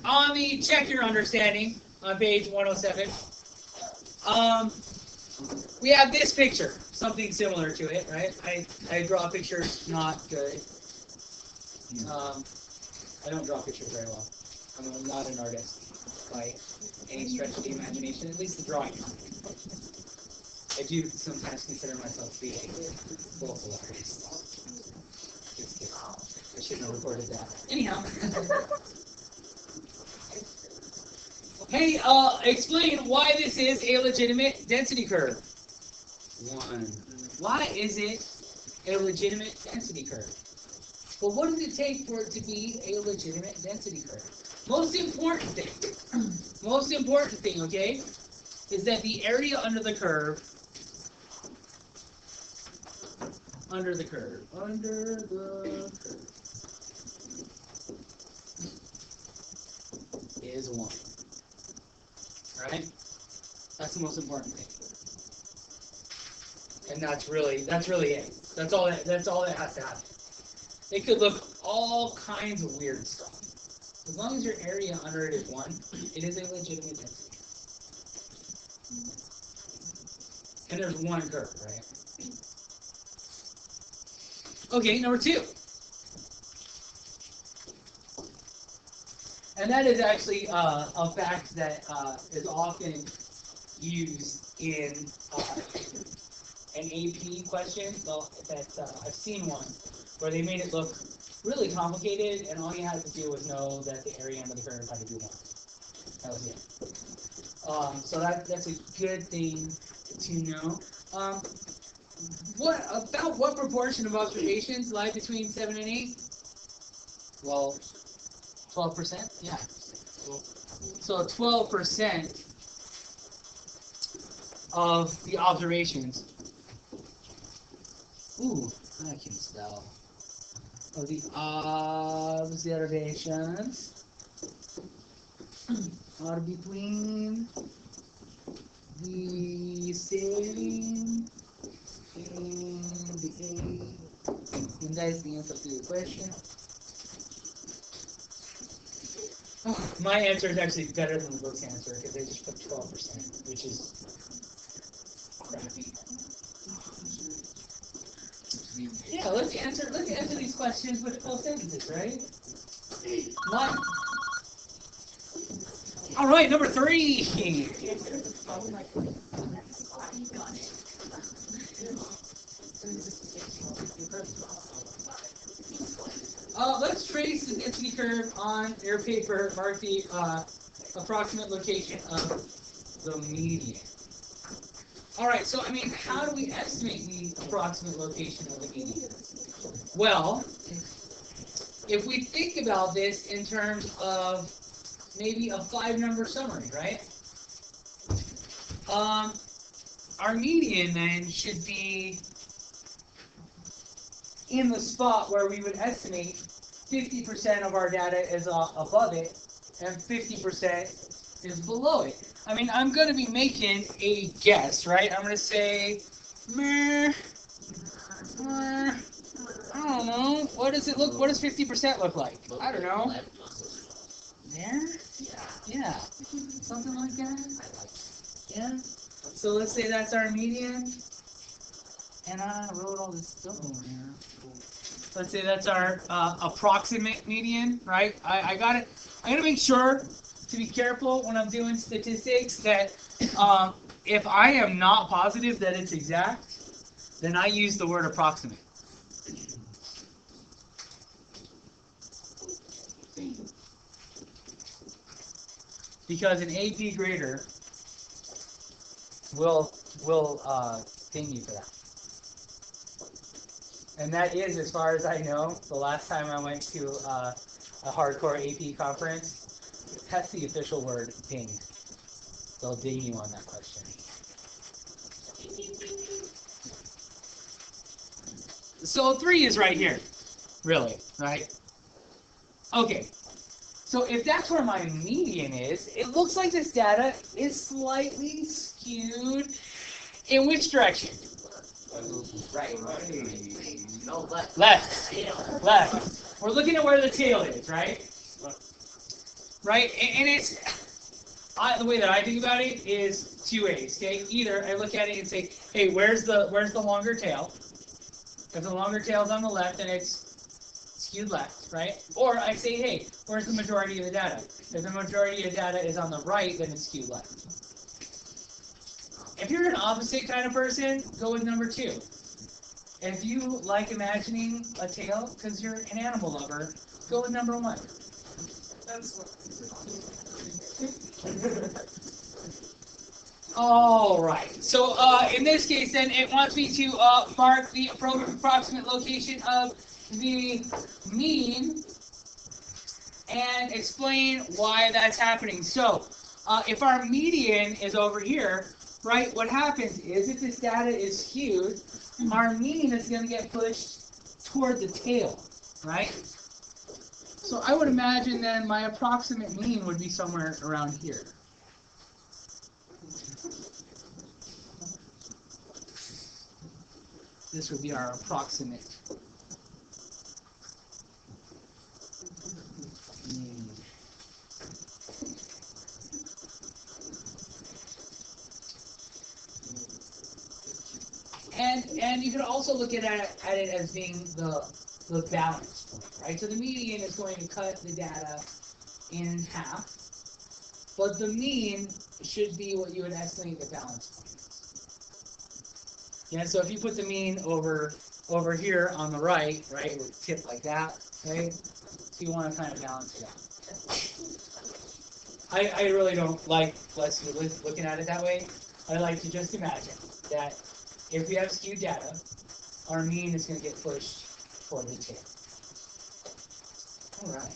on the check your understanding on page 107, we have this picture, something similar to it, right? I draw pictures not good. I don't draw pictures very well. I'm not an artist by any stretch of the imagination, at least the drawing. I do sometimes consider myself to be a vocal artist. Just kidding. I shouldn't have recorded that. Anyhow. Hey, explain why this is a legitimate density curve. 1. Why is it a legitimate density curve? Well, what does it take for it to be a legitimate density curve? Most important thing, okay, is that the area under the curve is 1. Right? That's the most important thing. And that's really it. That's all that has to happen. It could look all kinds of weird stuff. As long as your area under it is 1, it is a legitimate density. And there's 1 curve, right? Okay, number 2. And that is actually a fact that is often used in an AP question. Well, I've seen one where they made it look really complicated, and all you had to do was know that the area under the curve had to be 1. That was it. So that's a good thing to know. What proportion of observations lie between 7 and 8? Well, 12%? Yeah. So 12% of the observations. Ooh, I can spell. Of the observations are between the 7 and the 8. And that is the answer to your question. Oh, my answer is actually better than the book's answer because they just put 12%, which is crappy. Yeah, let's answer these questions with full sentences, right? What? All right, number 3. Let's trace the density curve on your paper. Mark the approximate location of the median. All right, so how do we estimate the approximate location of the median? Well, if we think about this in terms of maybe a 5-number summary, right? Our median then should be in the spot where we would estimate 50% of our data is above it and 50% is below it. I'm going to be making a guess, right? I'm going to say, I don't know. What does 50% look like? I don't know. There? Yeah. Something like that? Yeah. So let's say that's our median. And I wrote all this stuff over here. Let's say that's our approximate median, right? I got it. I got to make sure to be careful when I'm doing statistics that if I am not positive that it's exact, then I use the word approximate. Because an AP grader will ding you for that. And that is, as far as I know, the last time I went to a hardcore AP conference, that's the official word, ding. They'll ding you on that question. So 3 is right here, really, right? Okay, so if that's where my median is, it looks like this data is slightly skewed. In which direction? Right. No, left. Left. We're looking at where the tail is, right? right? And it's, the way that I think about it is two ways, okay? Either I look at it and say, hey, where's the longer tail? If the longer tail's on the left, then it's skewed left, right? Or I say, hey, where's the majority of the data? If the majority of data is on the right, then it's skewed left. If you're an opposite kind of person, go with number 2. If you like imagining a tail because you're an animal lover, go with number 1. All right. So in this case, then it wants me to mark the approximate location of the mean and explain why that's happening. So if our median is over here, right, what happens is if this data is skewed, our mean is going to get pushed toward the tail, right? So I would imagine then my approximate mean would be somewhere around here. This would be our approximate mean. And you could also look at it as being the balance point, right? So the median is going to cut the data in half, but the mean should be what you would estimate the balance point is. Yeah, so if you put the mean over here on the right, it would tip like that, right? So you want to kind of balance it out. I really don't like looking at it that way. I like to just imagine that if we have skewed data, our mean is going to get pushed toward the tail. All right.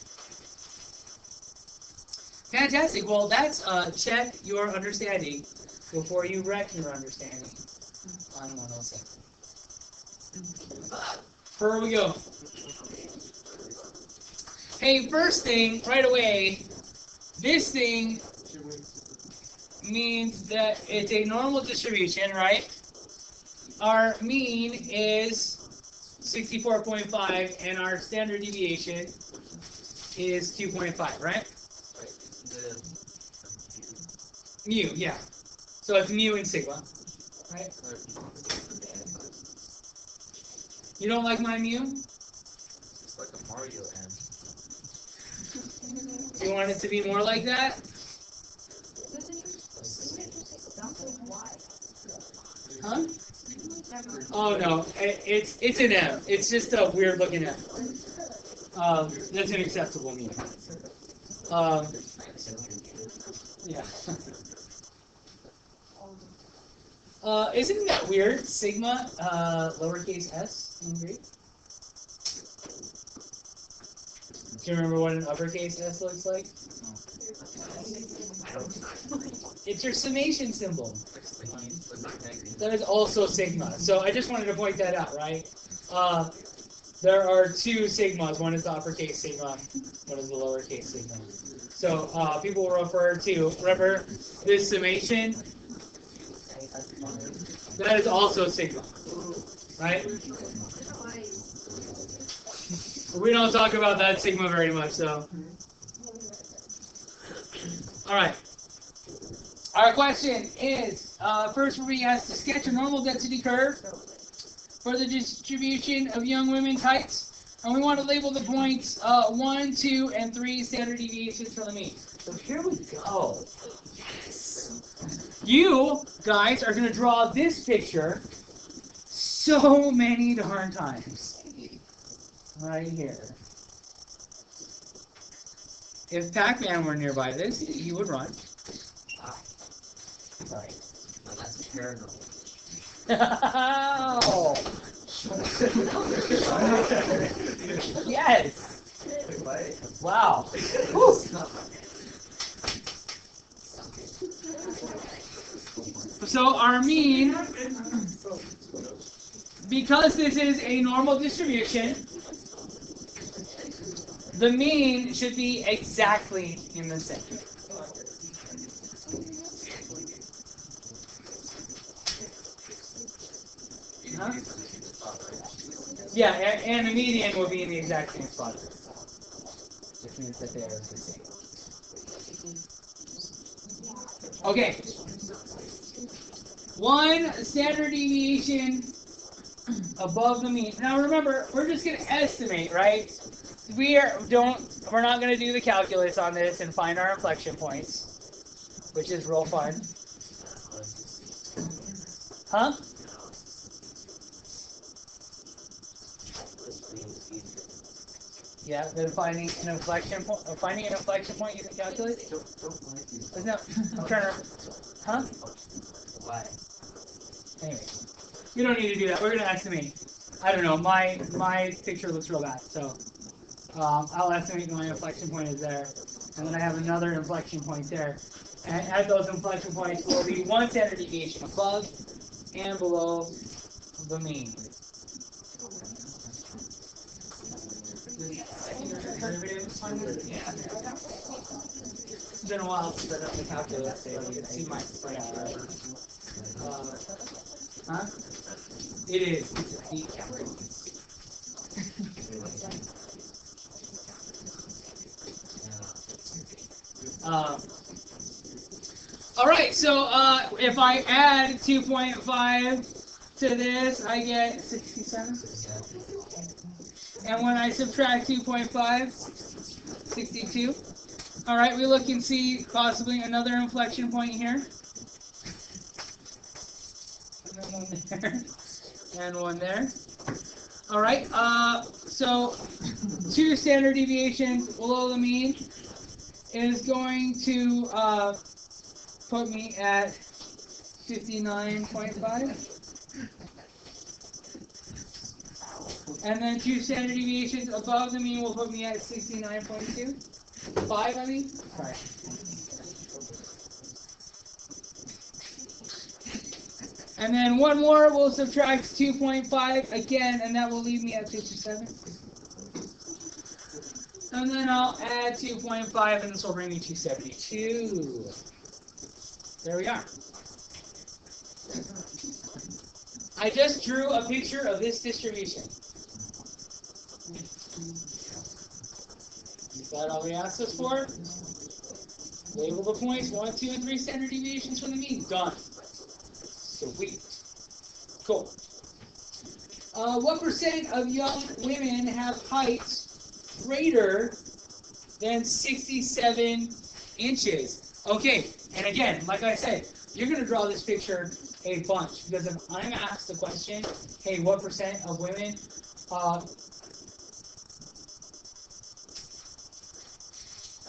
Fantastic. Well, that's check your understanding before you wreck your understanding on 107. Here we go. Hey, first thing, right away, this thing means that it's a normal distribution, right? Our mean is 64.5, and our standard deviation is 2.5, right? Mu, yeah. So it's mu and sigma, right? You don't like my mu? It's like a Mario end. You want it to be more like that? Huh? Oh no, it's an M. It's just a weird looking M. That's an acceptable mu. Yeah. Isn't that weird? Sigma, lowercase s in Greek. Do you remember what an uppercase s looks like? It's your summation symbol. That is also sigma. So I just wanted to point that out, right? There are two sigmas. One is the uppercase sigma, one is the lowercase sigma. So people will refer to, remember this summation? That is also sigma, right? We don't talk about that sigma very much, so. All right. Our question is, first we're being asked to sketch a normal density curve for the distribution of young women's heights, and we want to label the points 1, 2, and 3 standard deviations from the mean. So here we go. Yes. You guys are going to draw this picture so many darn times. Right here. If Pac-Man were nearby this, he would run. Sorry. No, that's paranoid. Oh. Yes. Wow. So our mean, because this is a normal distribution, the mean should be exactly in the center. Huh? Yeah, and the median will be in the exact same spot. Which means that they are the same. Okay. 1 standard deviation above the mean. Now remember, we're just going to estimate, right? We're not going to do the calculus on this and find our inflection points, which is real fun. Huh? Yeah, then finding an inflection point you can calculate? No, I'm trying to. Huh? Why? Anyway, you don't need to do that. We're gonna estimate. I don't know. My picture looks real bad, so I'll estimate my inflection point is there, and then I have another inflection point there. And at those inflection points will be 1 standard deviation above and below the mean. Yeah. It's been a while since I've done the calculus, so you can see my huh? It is. It's a deep all right, so if I add 2.5 to this, I get 67. And when I subtract 2.5, 62. All right, we look and see possibly another inflection point here. And then one there. And one there. All right, so 2 standard deviations below the mean is going to put me at 59.5. And then 2 standard deviations above the mean will put me at 69.2. 5, I mean? Sorry. And then one more will subtract 2.5 again, and that will leave me at 57. And then I'll add 2.5, and this will bring me to 72. There we are. I just drew a picture of this distribution. Is that all we asked us for? Label the points, 1, 2, and 3 standard deviations from the mean. Done. Sweet. Cool. What percent of young women have heights greater than 67 inches? Okay, and again, like I said, you're going to draw this picture a bunch, because if I'm asked the question, hey, what percent of women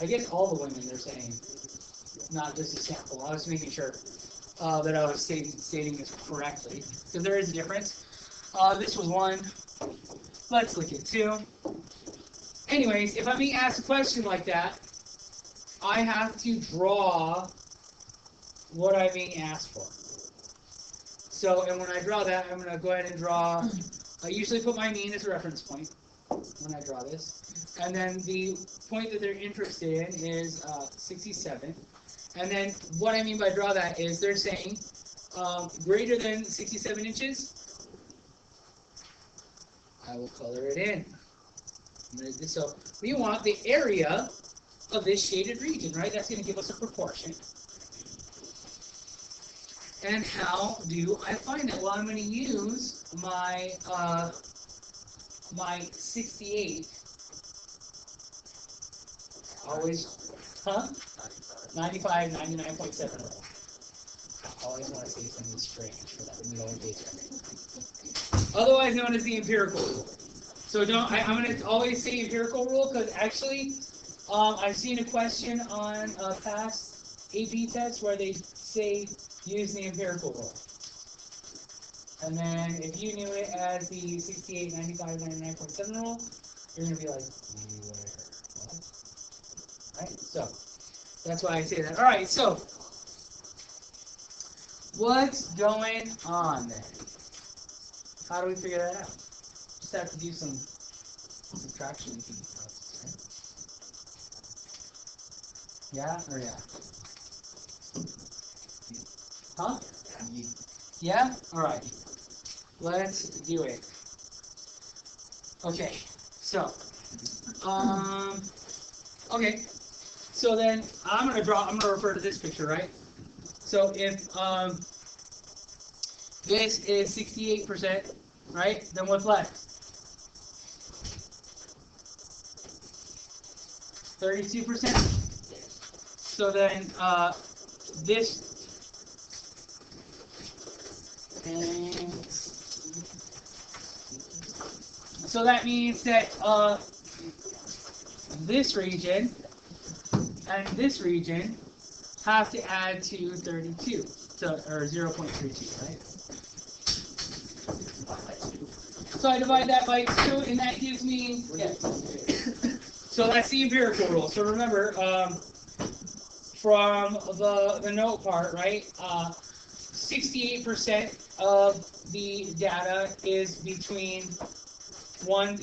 I guess all the women they're saying, not just a sample. I was making sure that I was stating this correctly, because there is a difference. This was 1. Let's look at 2. Anyways, if I'm being asked a question like that, I have to draw what I'm being asked for. So, and when I draw that, I'm going to go ahead and draw, I usually put my mean as a reference point when I draw this. And then the point that they're interested in is 67. And then what I mean by draw that is they're saying greater than 67 inches. I will color it in. So we want the area of this shaded region, right? That's going to give us a proportion. And how do I find it? Well, I'm going to use my my 68. Always, huh? 95, 99.7. I always want to say something strange for that middle engagement. Otherwise known as the empirical rule. So I'm going to always say empirical rule, because actually I've seen a question on a past AP test where they say use the empirical rule. And then if you knew it as the 68, 95, 99.7 rule, you're going to be like, where? Right? So that's why I say that. All right, so what's going on then? How do we figure that out? Just have to do some subtraction. Yeah or yeah? Huh? Yeah? All right. Let's do it. Okay. So, okay. So then I'm gonna refer to this picture, right? So if this is 68%, right? Then what's left? 32%. So then this. So that means that this region and this region have to add to 32, or 0.32, right? So I divide that by 2, and that gives me, yeah. So that's the empirical rule. So remember, from the note part, right? 68% of the data is between one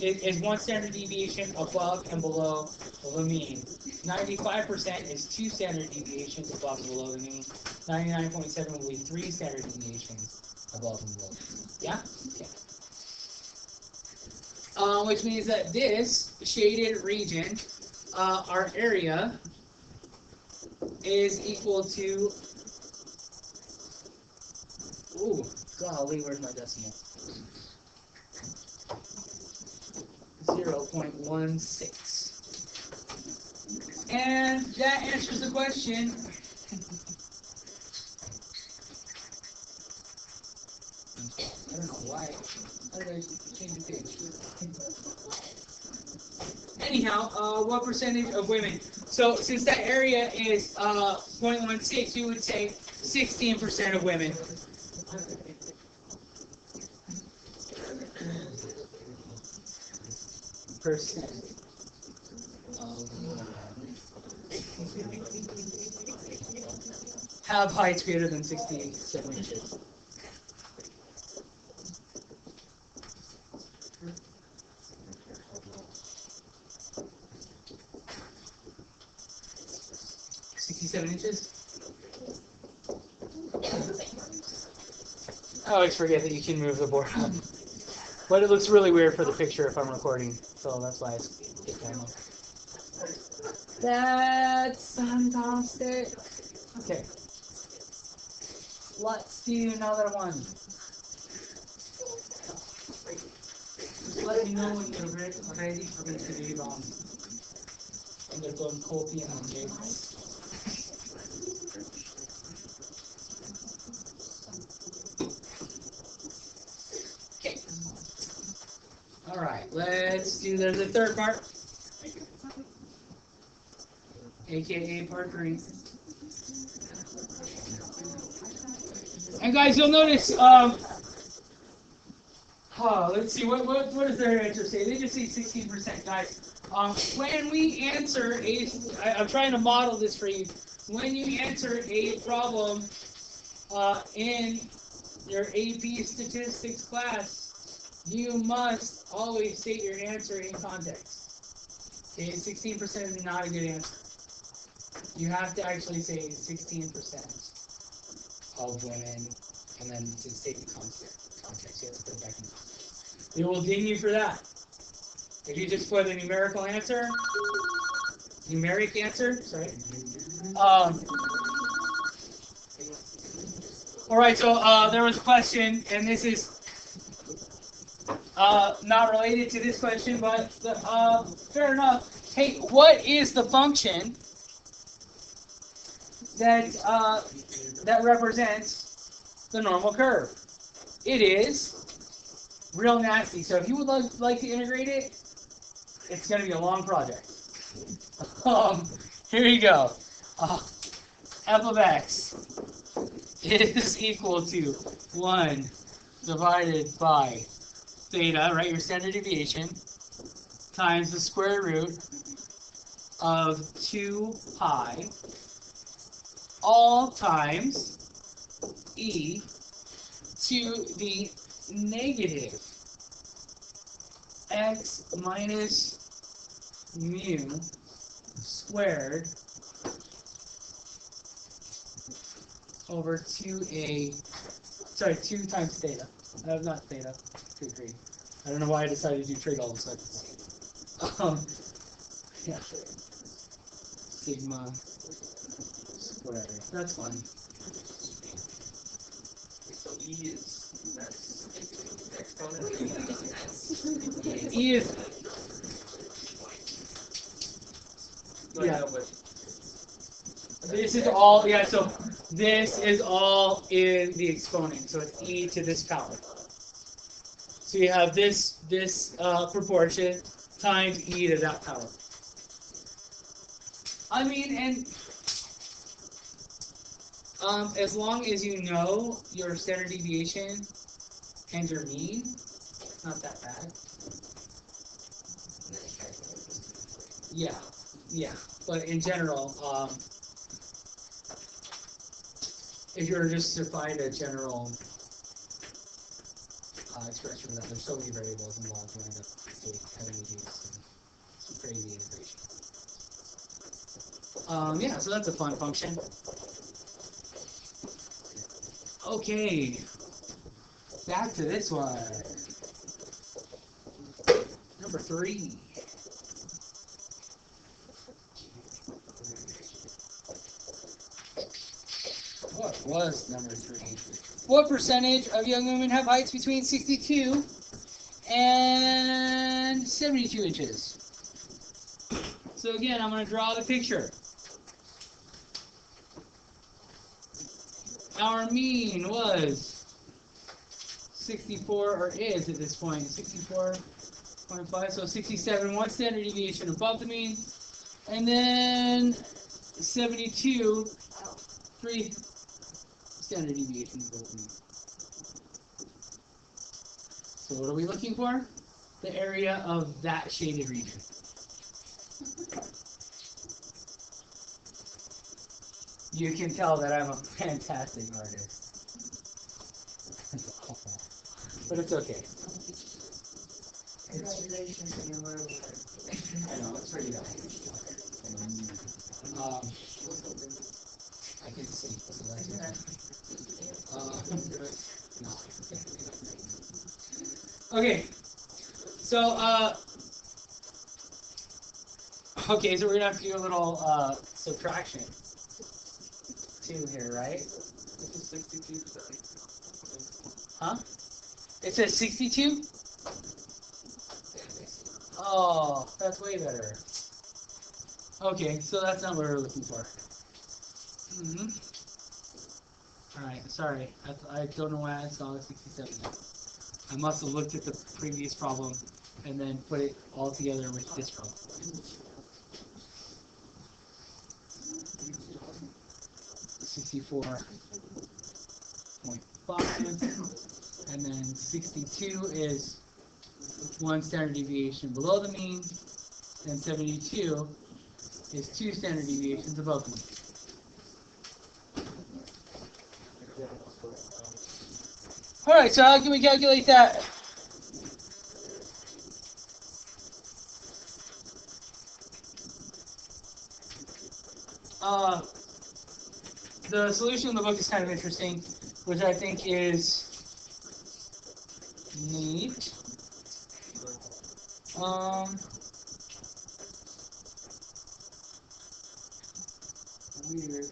standard deviation above and below the mean. 95% is 2 standard deviations above and below the mean. 99.7 will be 3 standard deviations above and below. Yeah? Okay. Which means that this shaded region, our area, is equal to, ooh, golly, where's my decimal? 0.16. And that answers the question. I don't know why. How did I change the page? Anyhow, what percentage of women? So since that area is 0.16, we would say 16% of women. Percent of women have heights greater than 67 inches. Inches. I always forget that you can move the board up. But it looks really weird for the picture if I'm recording, so that's why I get down. That's fantastic. Okay. Let's do another one. Just let me know when you're ready for me to read on. And they're going copy and paste. Alright, let's do, there's a third part, aka part 3. And guys, you'll notice, let's see, what does their answer say? They just say 16%, guys. When we answer I'm trying to model this for you. When you answer a problem in your AP statistics class, you must always state your answer in context. Okay, 16% is not a good answer. You have to actually say 16% of women, and then to state the context. You have to put it back in. They will ding you for that. If you just put a numeric answer, sorry. All right, so there was a question, and this is not related to this question, but fair enough. Hey, what is the function that represents the normal curve? It is real nasty. So if you would like to integrate it, it's going to be a long project. Here you go. F of x is equal to 1 divided by theta, right, your standard deviation, times the square root of 2 pi, all times e to the negative x minus mu squared over 2 times theta. Not theta. Good grief. I don't know why I decided to do trig all of a sudden. Yeah. sigma squared. That's fine. So E is that's exponent. E is yeah. No, but This is all so this is all in the exponent. So it's e to this power. So you have this proportion times e to that power. I mean, and as long as you know your standard deviation and your mean, it's not that bad. Yeah. But in general, if you were just to find a general expression of that, there's so many variables involved, you end up having to do some crazy integration. Yeah, so that's a fun function. Okay, back to this one. Number 3. What was number 3? What percentage of young women have heights between 62 and 72 inches? So again, I'm going to draw the picture. Our mean was 64, or is at this point, 64.5, so 67, 1 standard deviation above the mean, and then 72, 3 standard deviations above the mean. So what are we looking for? The area of that shaded region. You can tell that I'm a fantastic artist. But it's okay. Congratulations on your work. I know, it's pretty good. I can see. So that's no. Okay. So, okay, so we're going to have to do a little subtraction. 2 here, right? This is 62. Huh? It says 62? Oh, that's way better. Okay, so that's not what we're looking for. Alright, sorry. I don't know why I saw the 67. I must have looked at the previous problem and then put it all together with this problem. 64.5, and then 62 is 1 standard deviation below the mean, and 72 is 2 standard deviations above the mean. Alright, so how can we calculate that? The solution in the book is kind of interesting, which I think is neat. Weird.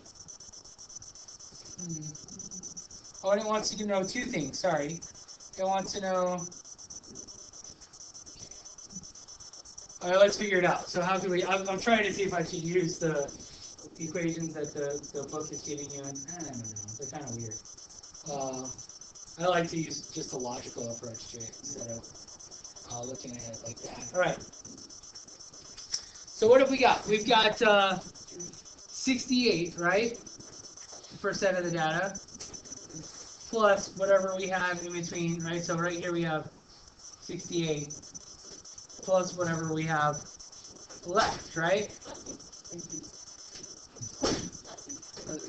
Oh, and it wants you to know 2 things. Sorry. It wants to know. All right, let's figure it out. So how do we? I'm trying to see if I should use the equations that the book is giving you, and I don't know. They're kind of weird. I like to use just a logical approach to it instead of looking at it like that. All right. So what have we got? We've got 68, right? Percent of the data, plus whatever we have in between, right? So right here we have 68, plus whatever we have left, right?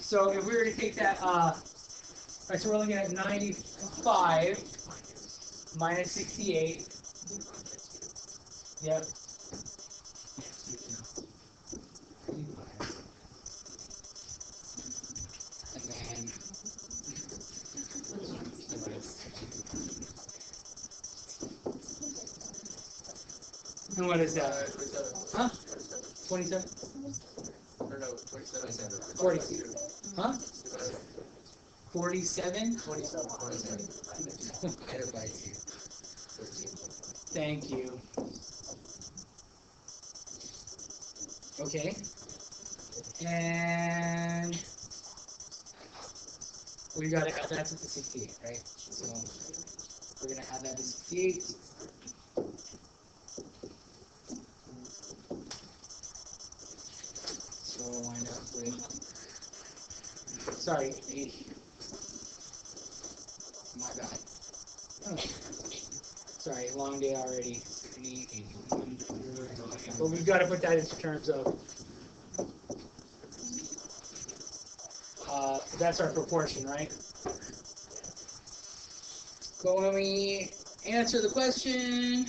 So if we were to take that, right, so we're looking at 95 minus 68. Yep. And what is that? Huh? 27? Or no, 40. Huh? 47? 47. Thank you. Okay. And we got to add that to the 68, right? So we're going to add that to 68. So we'll wind up with, sorry, 80. My bad. Oh. Sorry, long day already. 80. But we've got to put that into terms of, that's our proportion, right? But when we answer the question,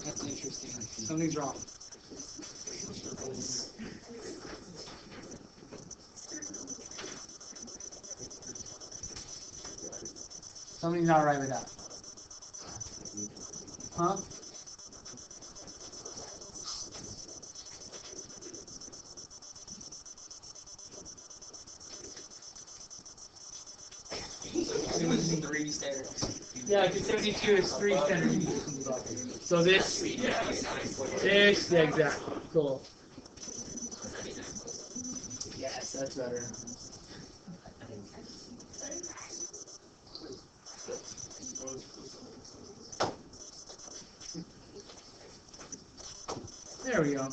that's interesting. Something's wrong. Something's not right with that. Huh? Three standard. Yeah, because 72 is 3 standard deviations above. So this, yeah, exactly. Cool. Yes, that's better. There we go.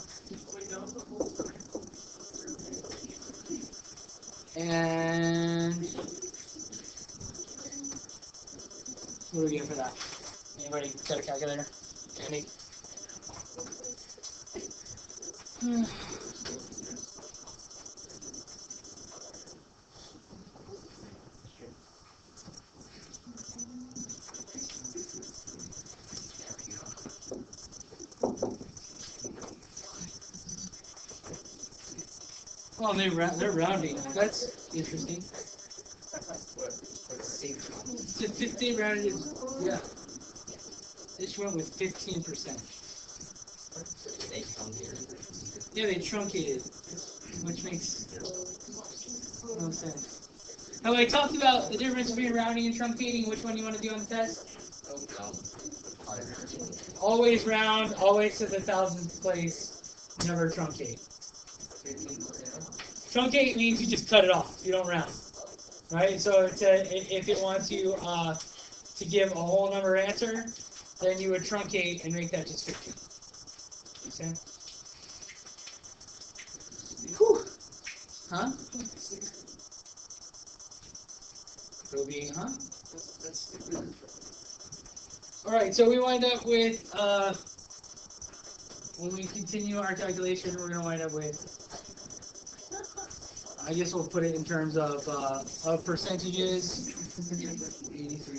And what do we get for that? Anybody got a calculator? Andy? Well, they're rounding. That's interesting. So 15 rounded. Yeah. This went with 15%. Yeah, they truncated, which makes no sense. Have I talked about the difference between rounding and truncating? Which one you want to do on the test? Always round, always to the thousandth place, never truncate. Truncate means you just cut it off. You don't round, right? So if it wants you to give a whole number answer, then you would truncate and make that just 15. Okay? Whew. Huh? It'll be, huh? All right, so we wind up with, when we continue our calculation, we're going to wind up with, I guess we'll put it in terms of percentages. 83.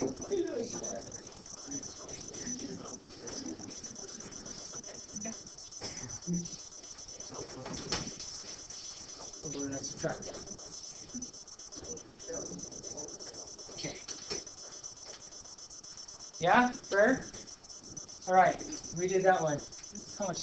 We're going to subtract that. Okay. Yeah, fair? All right, we did that one. How much?